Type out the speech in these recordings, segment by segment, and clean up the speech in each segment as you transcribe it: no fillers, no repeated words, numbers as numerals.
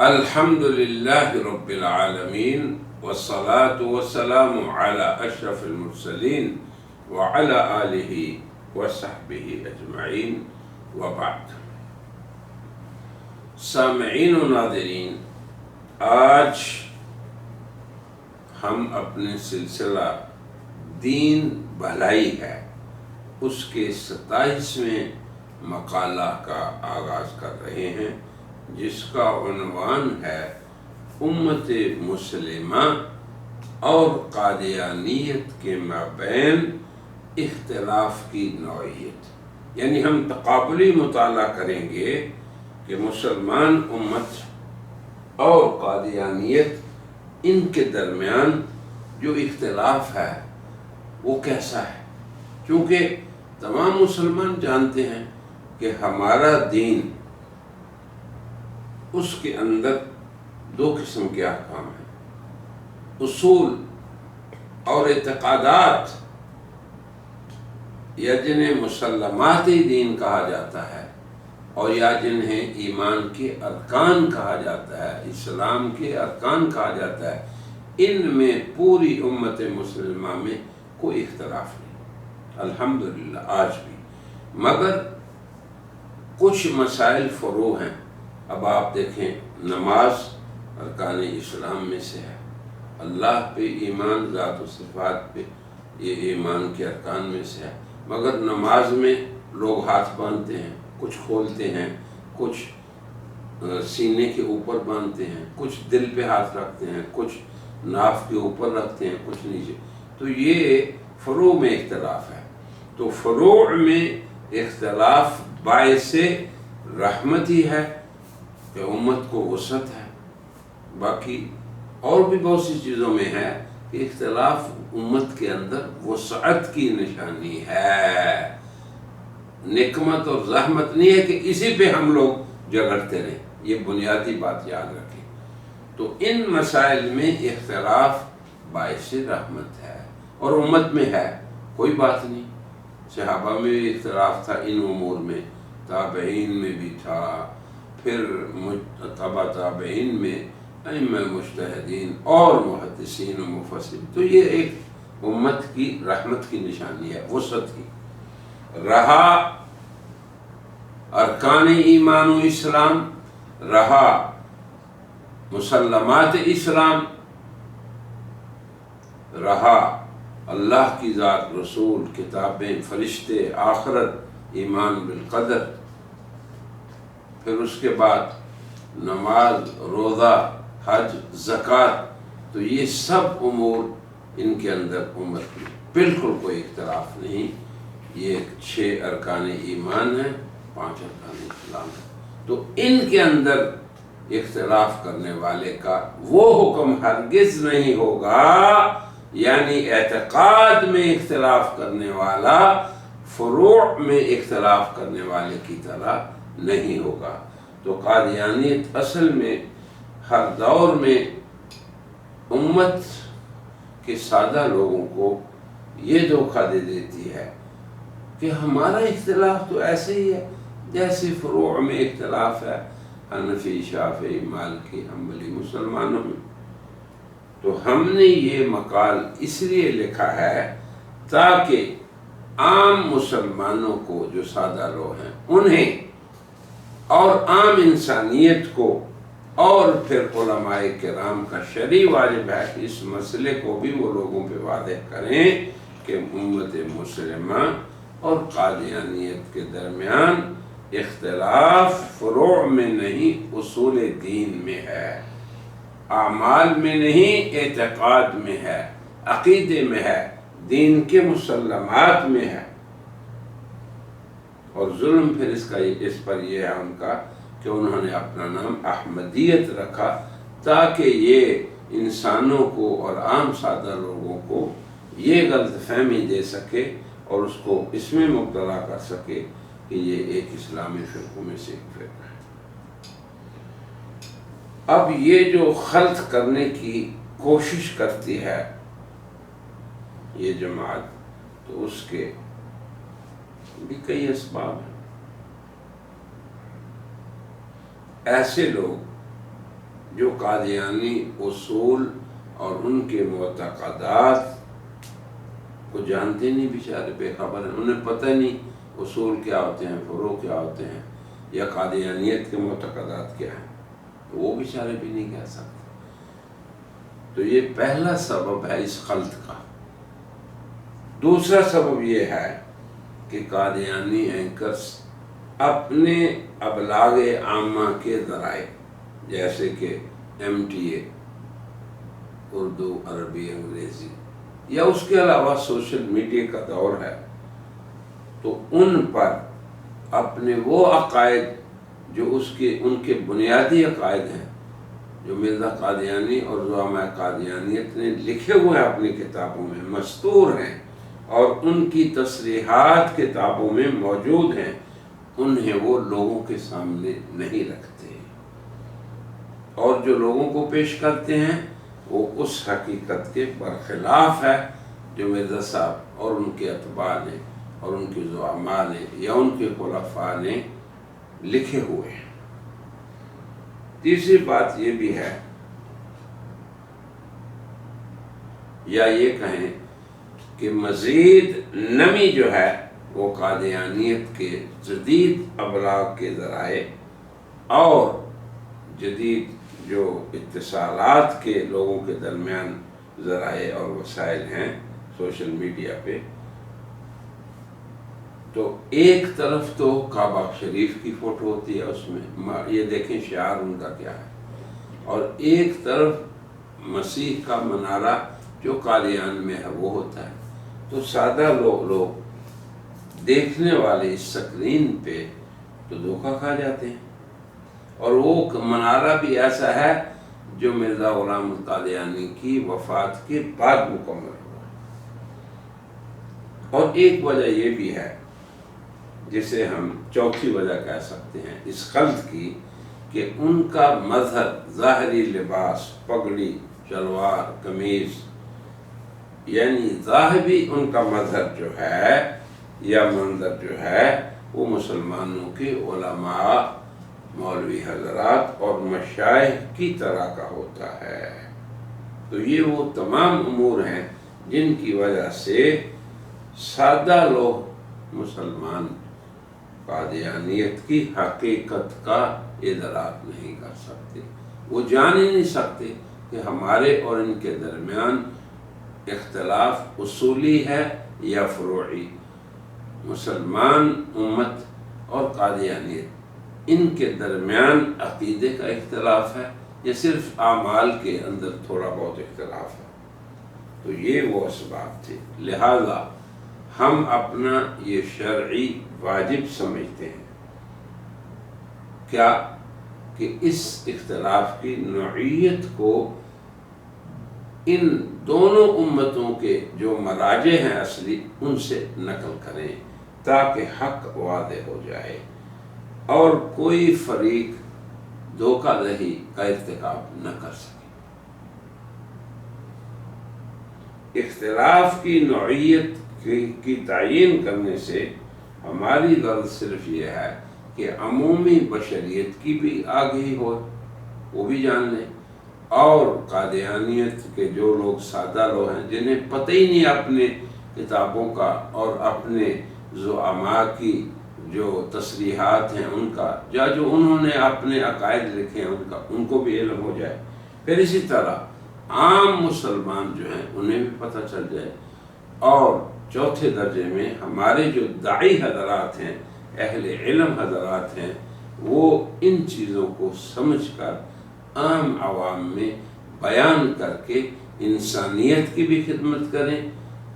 الحمد للہ رب العالمین والصلاة والسلام علی اشرف المرسلین وعلی آلہ وصحبہ اجمعین وبعد۔ سامعین و ناظرین، آج ہم اپنے سلسلہ دین بھلائی ہے اس کے 27ویں مقالہ کا آغاز کر رہے ہیں، جس کا عنوان ہے امت مسلمہ اور قادیانیت کے مابین اختلاف کی نوعیت۔ یعنی ہم تقابلی مطالعہ کریں گے کہ مسلمان امت اور قادیانیت، ان کے درمیان جو اختلاف ہے وہ کیسا ہے، کیونکہ تمام مسلمان جانتے ہیں کہ ہمارا دین، اس کے اندر 2 قسم کے احکام ہیں، اصول اور اعتقادات، یا جنہیں مسلمات دین کہا جاتا ہے، اور یا جنہیں ایمان کے ارکان کہا جاتا ہے، اسلام کے ارکان کہا جاتا ہے۔ ان میں پوری امت مسلمہ میں کوئی اختلاف نہیں، الحمدللہ آج بھی، مگر کچھ مسائل فروع ہیں۔ اب آپ دیکھیں، نماز ارکان اسلام میں سے ہے، اللہ پہ ایمان، ذات و صفات پہ، یہ ایمان کے ارکان میں سے ہے، مگر نماز میں لوگ ہاتھ باندھتے ہیں، کچھ کھولتے ہیں، کچھ سینے کے اوپر باندھتے ہیں، کچھ دل پہ ہاتھ رکھتے ہیں، کچھ ناف کے اوپر رکھتے ہیں، کچھ نیچے۔ تو یہ فروع میں اختلاف ہے۔ تو فروع میں اختلاف باعث رحمت ہی ہے کہ امت کو وسعت ہے۔ باقی اور بھی بہت سی چیزوں میں ہے کہ اختلاف امت کے اندر وسعت کی نشانی ہے، نقمت اور زحمت نہیں ہے کہ اسی پہ ہم لوگ جھگڑتے رہیں۔ یہ بنیادی بات یاد رکھیں۔ تو ان مسائل میں اختلاف باعث رحمت ہے، اور امت میں ہے، کوئی بات نہیں۔ صحابہ میں بھی اختلاف تھا ان امور میں، تابعین میں بھی تھا، پھر تبع تابعین میں ائمہ مجتہدین اور محدثین و مفسرین۔ تو یہ ایک امت کی رحمت کی نشانی ہے، وسعت کی۔ رہا ارکان ایمان و اسلام، رہا مسلمات اسلام، رہا اللہ کی ذات، رسول، کتابیں، فرشتے، آخرت، ایمان بالقدر، پھر اس کے بعد نماز، روزہ، حج، زکوٰۃ، تو یہ سب امور ان کے اندر امت میں بالکل کوئی اختلاف نہیں۔ یہ 6 ارکان ایمان ہیں، 5 ارکان اسلام ہیں۔ تو ان کے اندر اختلاف کرنے والے کا وہ حکم ہرگز نہیں ہوگا، یعنی اعتقاد میں اختلاف کرنے والا فروع میں اختلاف کرنے والے کی طرح نہیں ہوگا۔ تو قادیانیت اصل میں ہر دور میں امت کے سادہ لوگوں کو یہ دھوکہ دے دیتی ہے کہ ہمارا اختلاف تو ایسے ہی ہے جیسے فروع میں اختلاف ہے حنفی، شافعی، مالکی، حنبلی مسلمانوں میں۔ تو ہم نے یہ مقال اس لیے لکھا ہے تاکہ عام مسلمانوں کو، جو سادہ لوگ ہیں، انہیں اور عام انسانیت کو، اور پھر علماء کرام کا شرعی واجب ہے کہ اس مسئلے کو بھی وہ لوگوں پہ واضح کریں کہ امت مسلمہ اور قادیانیت کے درمیان اختلاف فروع میں نہیں، اصول دین میں ہے، اعمال میں نہیں، اعتقاد میں ہے، عقیدے میں ہے، دین کے مسلمات میں ہے۔ اور ظلم پھر اس پر یہ ہے ان کا کہ انہوں نے اپنا نام احمدیت رکھا تاکہ یہ انسانوں کو اور عام سادہ لوگوں کو یہ غلط فہمی دے سکے اور اس کو اس میں مبتلا کر سکے کہ یہ ایک اسلامی فرقوں میں سے ایک فرقہ ہے۔ اب یہ جو خلط کرنے کی کوشش کرتی ہے یہ جماعت، تو اس کے بھی کئی اسباب ہیں۔ ایسے لوگ جو قادیانی اصول اور ان کے معتقدات کو جانتے نہیں، بیچارے بے خبر ہیں، انہیں پتہ نہیں اصول کیا ہوتے ہیں، فروع کیا ہوتے ہیں، یا قادیانیت کے معتقدات کیا ہیں، وہ بیچارے بھی نہیں کہہ سکتے۔ تو یہ پہلا سبب ہے اس خلط کا۔ دوسرا سبب یہ ہے کہ قادیانی اینکرز اپنے ابلاغ عامہ کے ذرائع جیسے کہ MTA، اردو، عربی، انگریزی، یا اس کے علاوہ سوشل میڈیا کا دور ہے، تو ان پر اپنے وہ عقائد جو ان کے بنیادی عقائد ہیں، جو مرزا قادیانی اور زعماء قادیانیت نے لکھے ہوئے ہیں اپنی کتابوں میں، مستور ہیں اور ان کی تصریحات کتابوں میں موجود ہیں، انہیں وہ لوگوں کے سامنے نہیں رکھتے، اور جو لوگوں کو پیش کرتے ہیں وہ اس حقیقت کے برخلاف ہے جو مرزا صاحب اور ان کے اتباع نے اور ان کے زعماء نے یا ان کے خلفاء نے لکھے ہوئے ہیں۔ تیسری بات یہ بھی ہے، یا یہ کہیں کہ مزید نمی جو ہے وہ قادیانیت کے جدید ابلاغ کے ذرائع اور جدید جو اتصالات کے لوگوں کے درمیان ذرائع اور وسائل ہیں سوشل میڈیا پہ، تو ایک طرف تو کعبہ شریف کی فوٹو ہوتی ہے، اس میں یہ دیکھیں شعار ان کا کیا ہے، اور ایک طرف مسیح کا منارہ جو قادیان میں ہے وہ ہوتا ہے، تو سادہ لوگ دیکھنے والے اس سکرین پہ تو دھوکہ کھا جاتے ہیں، اور وہ منارہ بھی ایسا ہے جو مرزا غلام القادیانی کی وفات کے بعد مکمل ہوا۔ اور ایک وجہ یہ بھی ہے جسے ہم چوتھی وجہ کہہ سکتے ہیں اس خلط کی، کہ ان کا مظہر، ظاہری لباس، پگڑی، شلوار، قمیض، یعنی ظاہری ان کا مظہر جو ہے یا منظر جو ہے وہ مسلمانوں کے علماء، مولوی حضرات اور مشائخ کی طرح کا ہوتا ہے۔ تو یہ وہ تمام امور ہیں جن کی وجہ سے سادہ لوگ مسلمان قادیانیت کی حقیقت کا ادراک نہیں کر سکتے، وہ جان ہی نہیں سکتے کہ ہمارے اور ان کے درمیان اختلاف اصولی ہے یا فروعی، مسلمان امت اور قادیانیت ان کے درمیان عقیدے کا اختلاف ہے یا صرف اعمال کے اندر تھوڑا بہت اختلاف ہے۔ تو یہ وہ اسباب تھے، لہذا ہم اپنا یہ شرعی واجب سمجھتے ہیں کیا کہ اس اختلاف کی نوعیت کو ان دونوں امتوں کے جو مراجع ہیں اصلی ان سے نقل کریں تاکہ حق واضح ہو جائے اور کوئی فریق دھوکہ دہی کا ارتکاب نہ کر سکے۔ اختلاف کی نوعیت کی تعیین کرنے سے ہماری غرض صرف یہ ہے کہ عمومی بشریت کی بھی آگہی ہو، وہ بھی جان لیں، اور قادیانیت کے جو لوگ سادہ لوگ ہیں جنہیں پتہ ہی نہیں اپنے کتابوں کا اور اپنے زعماء کی جو تصریحات ہیں ان کا، یا جو انہوں نے اپنے عقائد لکھے ہیں ان کو بھی علم ہو جائے، پھر اسی طرح عام مسلمان جو ہیں انہیں بھی پتہ چل جائے، اور چوتھے درجے میں ہمارے جو داعی حضرات ہیں، اہل علم حضرات ہیں، وہ ان چیزوں کو سمجھ کر عام عوام میں بیان کر کے انسانیت کی بھی خدمت کریں،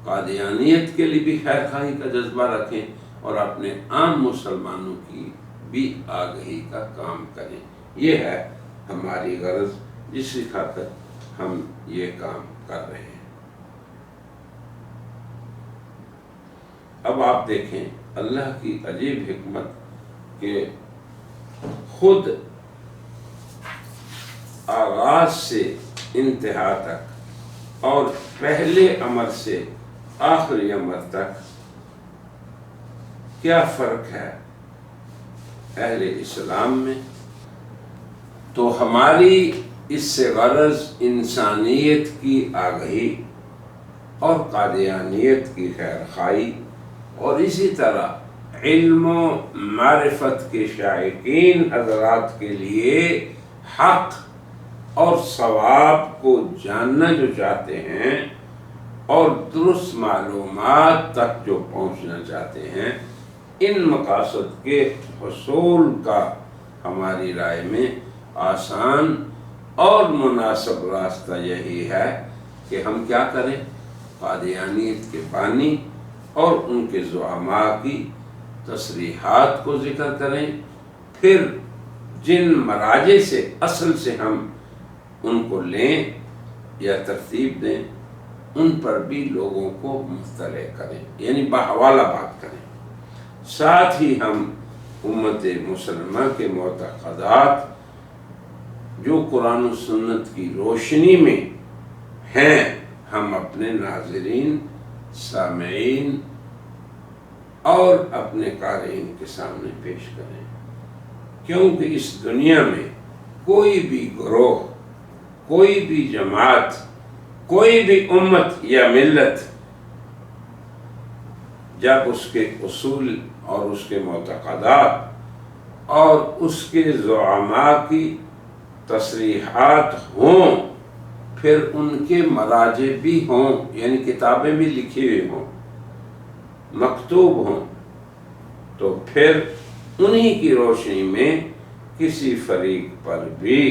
قادیانیت کے لیے بھی خیر خواہی کا جذبہ رکھیں، اور اپنے عام مسلمانوں کی بھی آگہی کا کام کریں۔ یہ ہے ہماری غرض جس کی خاطر ہم یہ کام کر رہے ہیں۔ اب آپ دیکھیں اللہ کی عجیب حکمت کہ خود آغاز سے انتہا تک اور پہلے امر سے آخری امر تک کیا فرق ہے اہل اسلام میں، تو ہماری اس سے غرض انسانیت کی آگہی اور قادیانیت کی خیرخواہی، اور اسی طرح علم و معرفت کے شائقین حضرات کے لیے حق اور ثواب کو جاننا جو چاہتے ہیں اور درست معلومات تک جو پہنچنا چاہتے ہیں، ان مقاصد کے حصول کا ہماری رائے میں آسان اور مناسب راستہ یہی ہے کہ ہم کیا کریں؟ قادیانیت کے بانی اور ان کے زعماء کی تصریحات کو ذکر کریں، پھر جن مراجع سے اصل سے ہم ان کو لیں یا ترتیب دیں، ان پر بھی لوگوں کو مطلع کریں، یعنی بحوالہ بات کریں۔ ساتھ ہی ہم امت مسلمہ کے معتقدات جو قرآن و سنت کی روشنی میں ہیں، ہم اپنے ناظرین، سامعین اور اپنے قارئین کے سامنے پیش کریں، کیونکہ اس دنیا میں کوئی بھی گروہ، کوئی بھی جماعت، کوئی بھی امت یا ملت جب اس کے اصول اور اس کے معتقدات اور اس کے زعماء کی تصریحات ہوں، پھر ان کے مراجع بھی ہوں، یعنی کتابیں بھی لکھی ہوئی ہوں، مکتوب ہوں، تو پھر انہی کی روشنی میں کسی فریق پر بھی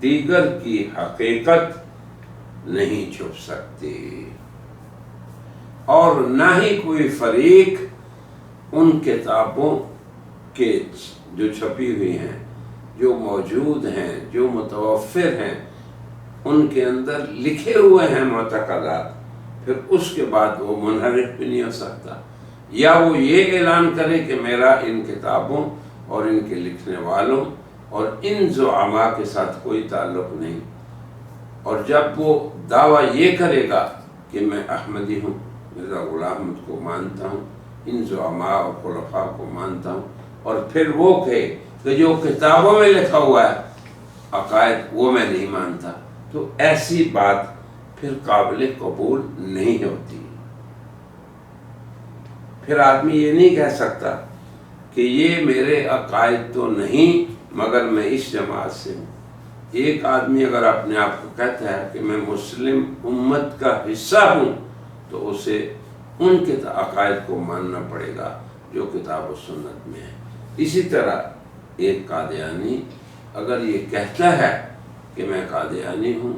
دیگر کی حقیقت نہیں چھپ سکتی، اور نہ ہی کوئی فریق ان کتابوں کے جو چھپی ہوئی ہیں، جو موجود ہیں، جو متوفر ہیں، ان کے اندر لکھے ہوئے ہیں معتقدات، پھر اس کے بعد وہ منحرف بھی نہیں ہو سکتا، یا وہ یہ اعلان کرے کہ میرا ان کتابوں اور ان کے لکھنے والوں اور ان زعماء کے ساتھ کوئی تعلق نہیں، اور جب وہ دعویٰ یہ کرے گا کہ میں احمدی ہوں، مرزا غلام احمد کو مانتا ہوں، ان زعماء اور خلفاء کو مانتا ہوں، اور پھر وہ کہے کہ جو کتابوں میں لکھا ہوا ہے عقائد وہ میں نہیں مانتا، تو ایسی بات پھر قابل قبول نہیں ہوتی۔ پھر آدمی یہ نہیں کہہ سکتا کہ یہ میرے عقائد تو نہیں مگر میں اس جماعت سے ہوں۔ ایک آدمی اگر اپنے آپ کو کہتا ہے کہ میں مسلم امت کا حصہ ہوں، تو اسے ان کے عقائد کو ماننا پڑے گا جو کتاب و سنت میں ہے۔ اسی طرح ایک قادیانی اگر یہ کہتا ہے کہ میں قادیانی ہوں،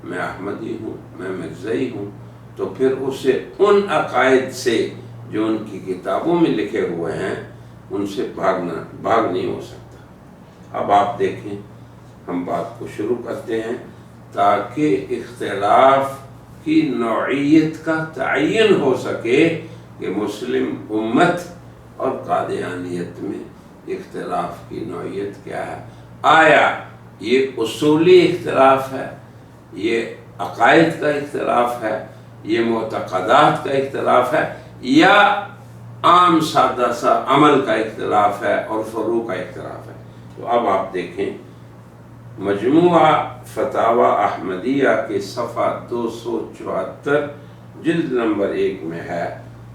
میں احمدی ہوں، میں مرزائی ہوں، تو پھر اسے ان عقائد سے جو ان کی کتابوں میں لکھے ہوئے ہیں ان سے بھاگ نہیں ہو سکتا۔ اب آپ دیکھیں، ہم بات کو شروع کرتے ہیں تاکہ اختلاف کی نوعیت کا تعین ہو سکے کہ مسلم امت اور قادیانیت میں اختلاف کی نوعیت کیا ہے۔ آیا یہ اصولی اختلاف ہے، یہ عقائد کا اختلاف ہے، یہ معتقدات کا اختلاف ہے، یا عام سادہ سا عمل کا اختلاف ہے اور فروع کا اختلاف ہے؟ تو اب آپ دیکھیں، مجموعہ فتاوی احمدیہ کے صفحہ 274 جلد نمبر 1 میں ہے،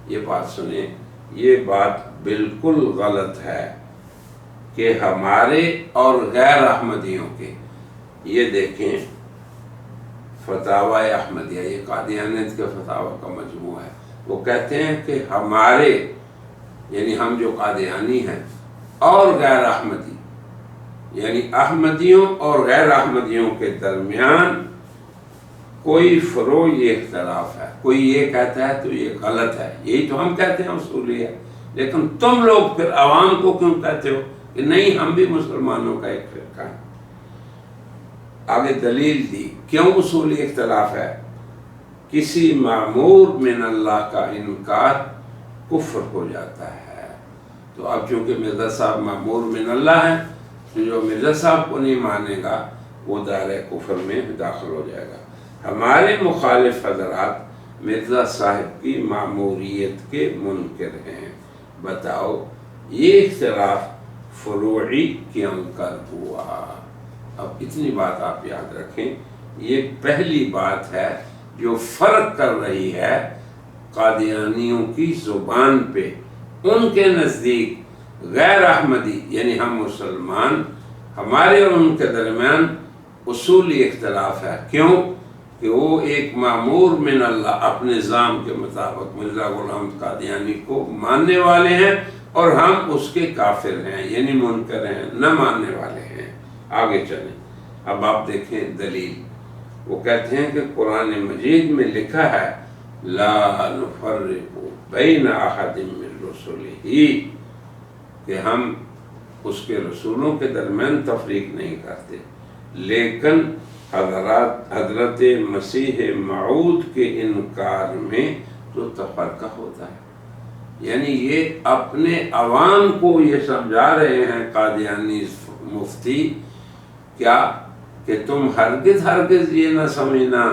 یہ بات سنیں، یہ بات بالکل غلط ہے کہ ہمارے اور غیر احمدیوں کے، یہ دیکھیں فتاوی احمدیہ، یہ قادیانیت کے فتاوی کا مجموعہ ہے، وہ کہتے ہیں کہ ہمارے یعنی ہم جو قادیانی ہیں اور غیر احمدی یعنی احمدیوں اور غیر احمدیوں کے درمیان کوئی فروع یہ اختلاف ہے، کوئی یہ کہتا ہے تو یہ غلط ہے، یہی تو ہم کہتے ہیں اصولی ہے، لیکن تم لوگ پھر عوام کو کیوں کہتے ہو کہ نہیں ہم بھی مسلمانوں کا ایک فرقہ ہے؟ آگے دلیل دی کیوں اصولی اختلاف ہے۔ کسی معمور من اللہ کا انکار کفر ہو جاتا ہے، تو اب چونکہ مرزا صاحب معمور من اللہ ہیں، تو جو مرزا صاحب کو نہیں مانے گا وہ دائرہ کفر میں داخل ہو جائے گا۔ ہمارے مخالف حضرات مرزا صاحب کی معموریت کے منکر ہیں، بتاؤ یہ اختلاف فروعی کیوں کر ہوا؟ اب اتنی بات آپ یاد رکھیں، یہ پہلی بات ہے جو فرق کر رہی ہے قادیانیوں کی زبان پہ۔ ان کے نزدیک غیر احمدی یعنی ہم مسلمان، ہمارے اور ان کے درمیان اصولی اختلاف ہے۔ کیوں؟ کہ وہ ایک مامور من اللہ اپنے نظام کے مطابق مرزا غلام احمد قادیانی کو ماننے والے ہیں، اور ہم اس کے کافر ہیں یعنی منکر ہیں، نہ ماننے والے ہیں۔ آگے چلیں، اب آپ دیکھیں دلیل۔ وہ کہتے ہیں کہ قرآن مجید میں لکھا ہے لا نفرق بین احد من رسلہ، کہ ہم اس کے رسولوں کے درمیان تفریق نہیں کرتے، لیکن حضرت مسیح موعود کے انکار میں تو تفرقہ ہوتا ہے۔ یعنی یہ اپنے عوام کو یہ سمجھا رہے ہیں قادیانی مفتی، کیا کہ تم ہرگز یہ نہ سمجھنا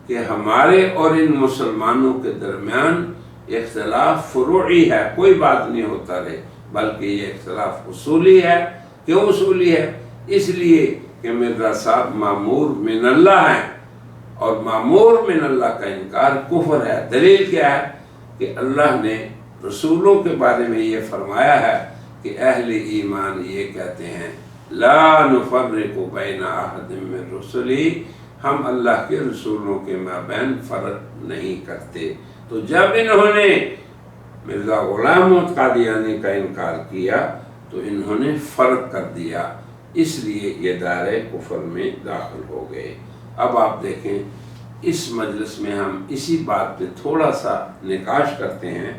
کہ ہمارے اور ان مسلمانوں کے درمیان اختلاف فروعی ہے، کوئی بات نہیں ہوتا رہے، بلکہ یہ اختلاف اصولی ہے۔ کیوں اصولی ہے؟ اس لیے کہ مرزا صاحب مامور من اللہ ہیں، اور مامور من اللہ کا انکار کفر ہے۔ دلیل کیا ہے؟ کہ اللہ نے رسولوں کے بارے میں یہ فرمایا ہے کہ اہل ایمان یہ کہتے ہیں لا نفرق بین احد من رسلی، ہم اللہ کے رسولوں کے مابین فرق نہیں کرتے۔ تو جب انہوں نے مرزا غلام احمد قادیانی کا انکار کیا تو انہوں نے فرق کر دیا، اس لیے یہ دائرہ کفر میں داخل ہو گئے۔ اب آپ دیکھیں اس مجلس میں ہم اسی بات پہ تھوڑا سا نقاش کرتے ہیں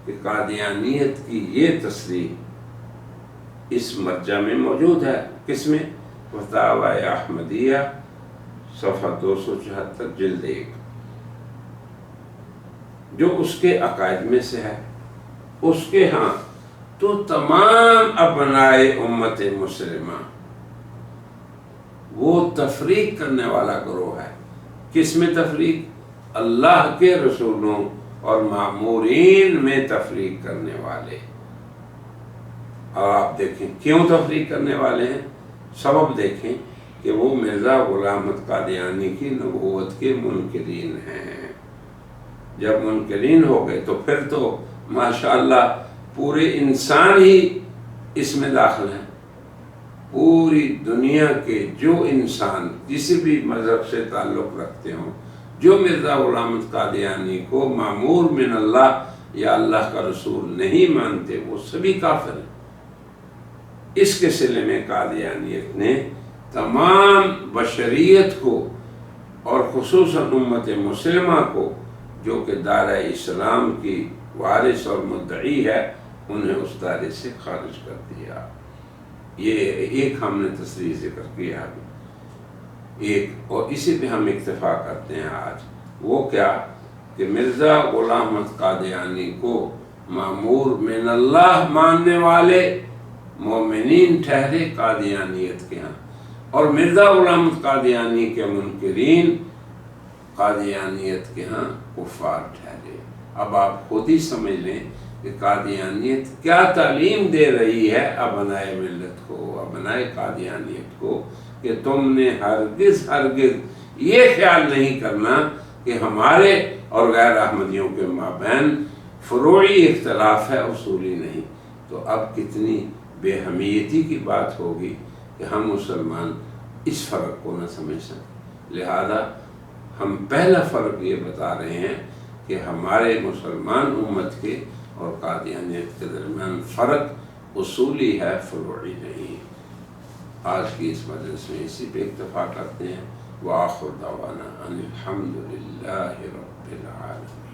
کہ قادیانیت کی یہ تصریح اس مرجع میں موجود ہے۔ کس میں؟ فتاوی احمدیہ صفحہ 274 جلد 1، جو اس کے عقائد میں سے ہے۔ اس کے ہاں تو تمام ابنائے امت مسلمہ وہ تفریق کرنے والا گروہ ہے۔ کس میں تفریق؟ اللہ کے رسولوں اور مامورین میں تفریق کرنے والے۔ اور آپ دیکھیں کیوں تفریق کرنے والے ہیں، سبب دیکھیں کہ وہ مرزا غلام احمد قادیانی کی نبوت کے منکرین ہیں۔ جب منکرین ہو گئے تو پھر تو ماشاءاللہ پورے انسان ہی اس میں داخل ہیں۔ پوری دنیا کے جو انسان کسی بھی مذہب سے تعلق رکھتے ہوں، جو مرزا غلام احمد قادیانی کو مامور من اللہ یا اللہ کا رسول نہیں مانتے، وہ سبھی کافر ہیں۔ اس کے صلے میں قادیانیت نے تمام بشریت کو اور خصوصاً امت مسلمہ کو جو کہ دائرہ اسلام کی وارث اور مدعی ہے، انہیں اس دائرے سے خارج کر دیا۔ یہ ایک ہم نے تصریح ذکر کیا ابھی ایک، اور اسی پہ ہم اکتفا کرتے ہیں آج۔ وہ کیا کہ مرزا غلام احمد قادیانی کو مامور من اللہ ماننے والے مومنین ٹھہرے قادیانیت کے ہاں، اور مرزا غلام احمد قادیانی کے منکرین قادیانیت کے ہاں کفار ٹھہرے۔ اب آپ خود ہی سمجھ لیں کہ قادیانیت کیا تعلیم دے رہی ہے ابنائے ملت کو، ابنائے قادیانیت کو، کہ تم نے ہرگز یہ خیال نہیں کرنا کہ ہمارے اور غیر احمدیوں کے مابین فروعی اختلاف ہے، اصولی نہیں۔ تو اب کتنی بے حمیتی کی بات ہوگی کہ ہم مسلمان اس فرق کو نہ سمجھ سکیں۔ لہذا ہم پہلا فرق یہ بتا رہے ہیں کہ ہمارے مسلمان امت کے اور قادیانیت کے درمیان فرق اصولی ہے، فروعی نہیں۔ آج کی اس مجلس میں اسی پہ اکتفا کرتے ہیں۔ وآخر دعوانا ان الحمد للہ رب العالمین۔